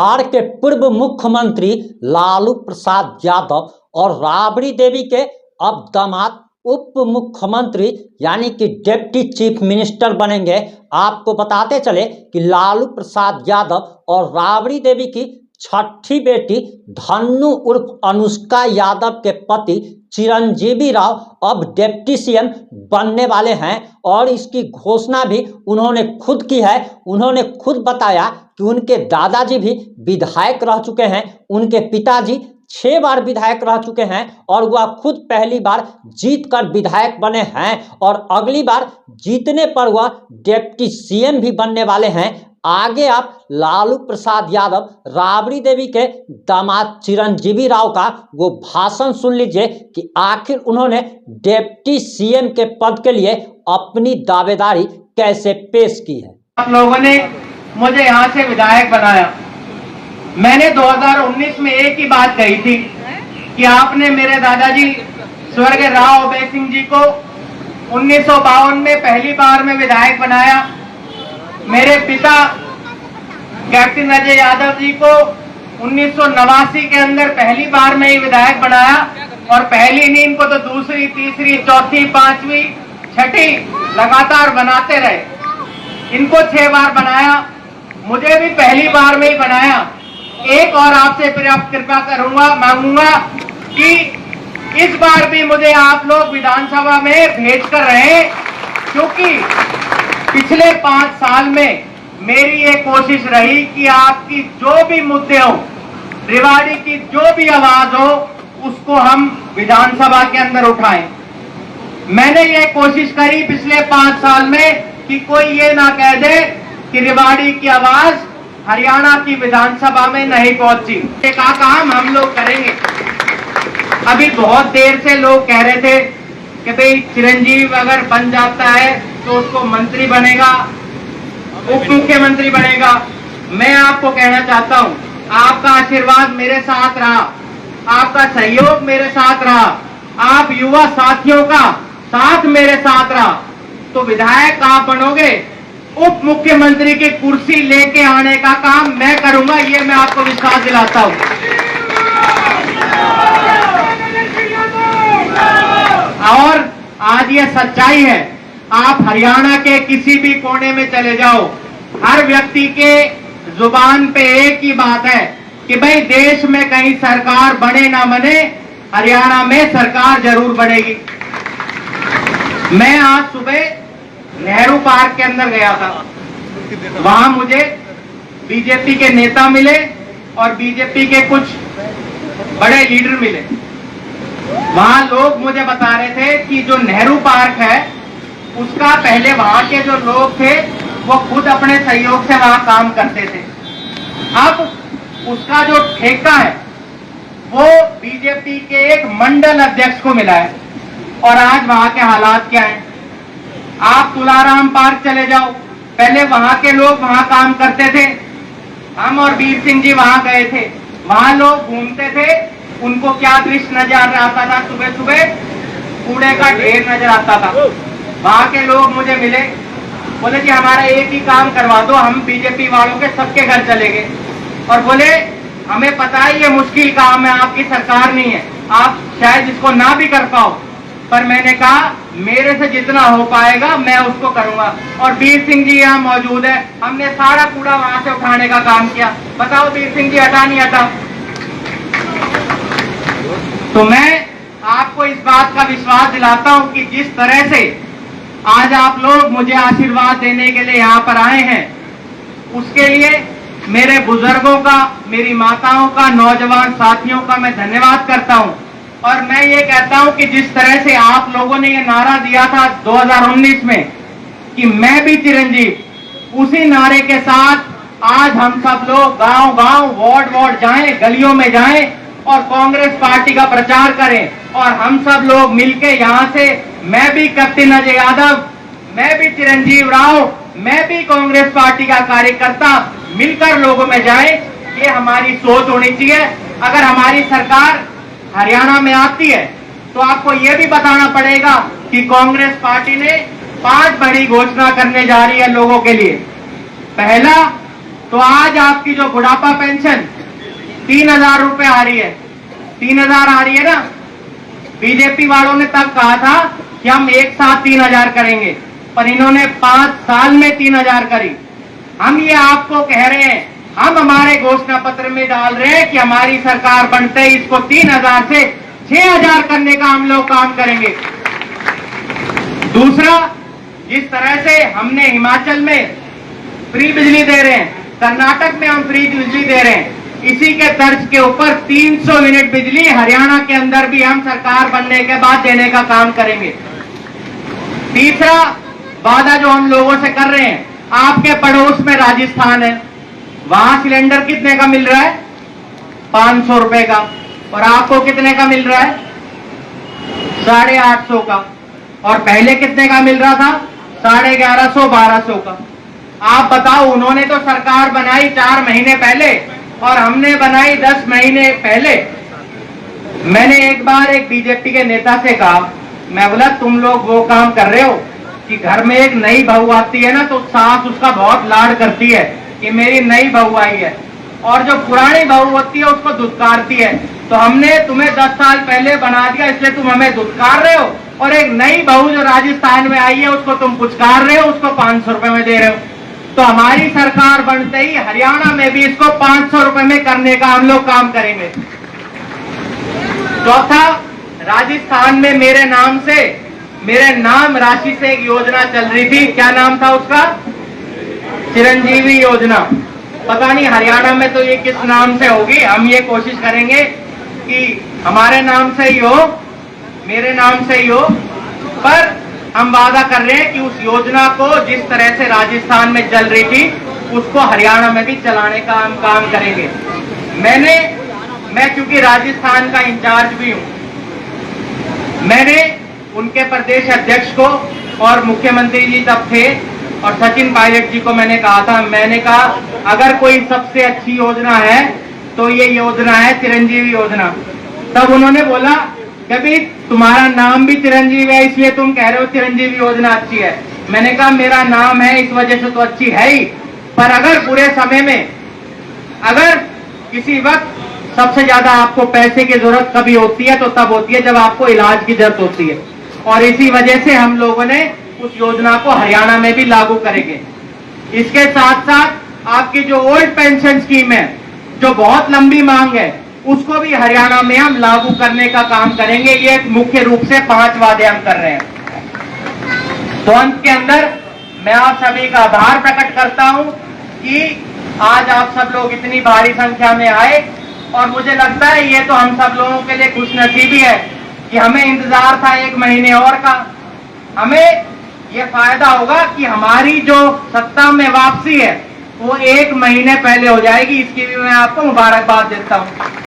बिहार के पूर्व मुख्यमंत्री लालू प्रसाद यादव और राबड़ी देवी के अब दामाद उप मुख्यमंत्री यानी कि डिप्टी चीफ मिनिस्टर बनेंगे। आपको बताते चले कि लालू प्रसाद यादव और राबड़ी देवी की छठी बेटी धन्नू उर्फ अनुष्का यादव के पति चिरंजीवी राव अब डिप्टी सीएम बनने वाले हैं और इसकी घोषणा भी उन्होंने खुद की है। उन्होंने खुद बताया कि उनके दादाजी भी विधायक रह चुके हैं, उनके पिताजी 6 बार विधायक रह चुके हैं और वह खुद पहली बार जीतकर विधायक बने हैं और अगली बार जीतने पर वह डिप्टी सीएम भी बनने वाले हैं। आगे आप लालू प्रसाद यादव राबड़ी देवी के दामाद चिरंजीवी राव का वो भाषण सुन लीजिए कि आखिर उन्होंने डिप्टी सीएम के पद के लिए अपनी दावेदारी कैसे पेश की है। आप लोगों ने मुझे यहाँ से विधायक बनाया। मैंने 2019 में एक ही बात कही थी कि आपने मेरे दादाजी स्वर्गीय राव अभय सिंह जी को 1952 में पहली बार में विधायक बनाया, मेरे पिता कैप्टन अजय यादव जी को 1989 के अंदर पहली बार में ही विधायक बनाया और पहली नहीं, इनको तो दूसरी, तीसरी, चौथी, पांचवी, छठी लगातार बनाते रहे। इनको 6 बार बनाया, मुझे भी पहली बार में ही बनाया। एक और आपसे कृपा करूंगा, मांगूंगा कि इस बार भी मुझे आप लोग विधानसभा में भेज कर रहे, क्योंकि पिछले 5 साल में मेरी ये कोशिश रही कि आपकी जो भी मुद्दे हो, रेवाड़ी की जो भी आवाज हो, उसको हम विधानसभा के अंदर उठाएं। मैंने ये कोशिश करी पिछले 5 साल में कि कोई ये ना कह दे कि रेवाड़ी की आवाज हरियाणा की विधानसभा में नहीं पहुंची। एक काम हम लोग करेंगे। अभी बहुत देर से लोग कह रहे थे कि भाई चिरंजीव अगर बन जाता है तो उसको मंत्री बनेगा, उप मुख्यमंत्री बनेगा। मैं आपको कहना चाहता हूं, आपका आशीर्वाद मेरे साथ रहा, आपका सहयोग मेरे साथ रहा, आप युवा साथियों का साथ मेरे साथ रहा, तो विधायक आप बनोगे, उप मुख्यमंत्री की कुर्सी लेके आने का काम मैं करूंगा, ये मैं आपको विश्वास दिलाता हूं। और आज ये सच्चाई है, आप हरियाणा के किसी भी कोने में चले जाओ, हर व्यक्ति के जुबान पे एक ही बात है कि भाई देश में कहीं सरकार बने ना बने, हरियाणा में सरकार जरूर बनेगी। मैं आज सुबह नेहरू पार्क के अंदर गया था, वहां मुझे बीजेपी के नेता मिले और बीजेपी के कुछ बड़े लीडर मिले। वहां लोग मुझे बता रहे थे कि जो नेहरू पार्क है उसका पहले वहां के जो लोग थे वो खुद अपने सहयोग से वहां काम करते थे, अब उसका जो ठेका है वो बीजेपी के एक मंडल अध्यक्ष को मिला है। और आज वहां के हालात क्या हैं, आप तुलाराम पार्क चले जाओ, पहले वहां के लोग वहां काम करते थे, हम और वीर सिंह जी वहां गए थे, वहां लोग घूमते थे, उनको क्या दृश्य नजर आता था, सुबह सुबह कूड़े का ढेर नजर आता था। वहां के लोग मुझे मिले, बोले जी हमारा एक ही काम करवा दो, हम बीजेपी वालों के सबके घर चले गए और बोले हमें पता है ये मुश्किल काम है, आपकी सरकार नहीं है, आप शायद इसको ना भी कर पाओ, पर मैंने कहा मेरे से जितना हो पाएगा मैं उसको करूंगा। और वीर सिंह जी यहाँ मौजूद है, हमने सारा कूड़ा वहां से उठाने का काम किया। बताओ वीर सिंह जी हटा नहीं हटा? तो मैं आपको इस बात का विश्वास दिलाता हूं कि जिस तरह से आज आप लोग मुझे आशीर्वाद देने के लिए यहाँ पर आए हैं, उसके लिए मेरे बुजुर्गों का, मेरी माताओं का, नौजवान साथियों का मैं धन्यवाद करता हूं। और मैं ये कहता हूं कि जिस तरह से आप लोगों ने ये नारा दिया था 2019 में कि मैं भी चिरंजीव, उसी नारे के साथ आज हम सब लोग गांव गांव, वार्ड वार्ड जाएं, गलियों में जाएं और कांग्रेस पार्टी का प्रचार करें। और हम सब लोग मिलके यहाँ से, मैं भी कैप्टन अजय यादव, मैं भी चिरंजीव राव, मैं भी कांग्रेस पार्टी का कार्यकर्ता, मिलकर लोगों में जाए, ये हमारी सोच होनी चाहिए। अगर हमारी सरकार हरियाणा में आती है तो आपको यह भी बताना पड़ेगा कि कांग्रेस पार्टी ने 5 बड़ी घोषणा करने जा रही है लोगों के लिए। पहला, तो आज आपकी जो बुढ़ापा पेंशन 3,000 रुपए आ रही है, 3,000 आ रही है ना। बीजेपी वालों ने तब कहा था कि हम एक साथ 3,000 करेंगे, पर इन्होंने 5 साल में 3,000 करी। हम ये आपको कह रहे हैं, हम हमारे घोषणा पत्र में डाल रहे हैं कि हमारी सरकार बनते ही इसको 3,000 से 6,000 करने का हम लोग काम करेंगे। दूसरा, जिस तरह से हमने हिमाचल में फ्री बिजली दे रहे हैं, कर्नाटक में हम फ्री बिजली दे रहे हैं, इसी के तर्ज के ऊपर 300 यूनिट बिजली हरियाणा के अंदर भी हम सरकार बनने के बाद देने का काम करेंगे। तीसरा वादा जो हम लोगों से कर रहे हैं, आपके पड़ोस में राजस्थान है, वहां सिलेंडर कितने का मिल रहा है? 500 रुपए का, और आपको कितने का मिल रहा है? 850 का। और पहले कितने का मिल रहा था? 1150, 1200 का। आप बताओ, उन्होंने तो सरकार बनाई 4 महीने पहले और हमने बनाई 10 महीने पहले। मैंने एक बार एक बीजेपी के नेता से कहा, मैं बोला तुम लोग वो काम कर रहे हो कि घर में एक नई बहू आती है ना, तो सास उसका बहुत लाड करती है कि मेरी नई बहू आई है, और जो पुरानी बहू होती है उसको धुतकारती है। तो हमने तुम्हें 10 साल पहले बना दिया, इसलिए तुम हमें धुतकार रहे हो, और एक नई बहू जो राजस्थान में आई है उसको तुम पुचकार रहे हो, उसको 500 रुपए में दे रहे हो। तो हमारी सरकार बनते ही हरियाणा में भी इसको 500 रुपए में करने का हम लोग काम करेंगे। चौथा, राजस्थान में मेरे नाम राशि से एक योजना चल रही थी। क्या नाम था उसका? चिरंजीवी योजना। पता नहीं हरियाणा में तो ये किस नाम से होगी। हम ये कोशिश करेंगे कि हमारे नाम से ही हो, मेरे नाम से ही हो, पर हम वादा कर रहे हैं कि उस योजना को जिस तरह से राजस्थान में चल रही थी उसको हरियाणा में भी चलाने का हम काम करेंगे। मैं क्योंकि राजस्थान का इंचार्ज भी हूं, मैंने उनके प्रदेश अध्यक्ष को और मुख्यमंत्री जी तब थे और सचिन पायलट जी को मैंने कहा अगर कोई सबसे अच्छी योजना है तो ये योजना है चिरंजीवी योजना। तब उन्होंने बोला कभी तुम्हारा नाम भी चिरंजीवी है इसलिए तुम कह रहे हो चिरंजीवी योजना अच्छी है। मैंने कहा मेरा नाम है इस वजह से तो अच्छी है ही, पर अगर बुरे समय में, अगर किसी वक्त सबसे ज्यादा आपको पैसे की जरूरत कभी होती है तो तब होती है जब आपको इलाज की जरूरत होती है, और इसी वजह से हम लोगों ने उस योजना को हरियाणा में भी लागू करेंगे। इसके साथ साथ आपकी जो ओल्ड पेंशन स्कीम है, जो बहुत लंबी मांग है, उसको भी हरियाणा में हम लागू करने का काम करेंगे। ये मुख्य रूप से 5 वादे हम कर रहे हैं। तो अंत के अंदर मैं आप सभी का आभार प्रकट करता हूं कि आज आप सब लोग इतनी भारी संख्या में आए, और मुझे लगता है ये तो हम सब लोगों के लिए खुशनसीबी है कि हमें इंतजार था 1 महीने और का। हमें ये फायदा होगा कि हमारी जो सत्ता में वापसी है वो 1 महीने पहले हो जाएगी। इसकी भी मैं आपको मुबारकबाद देता हूं।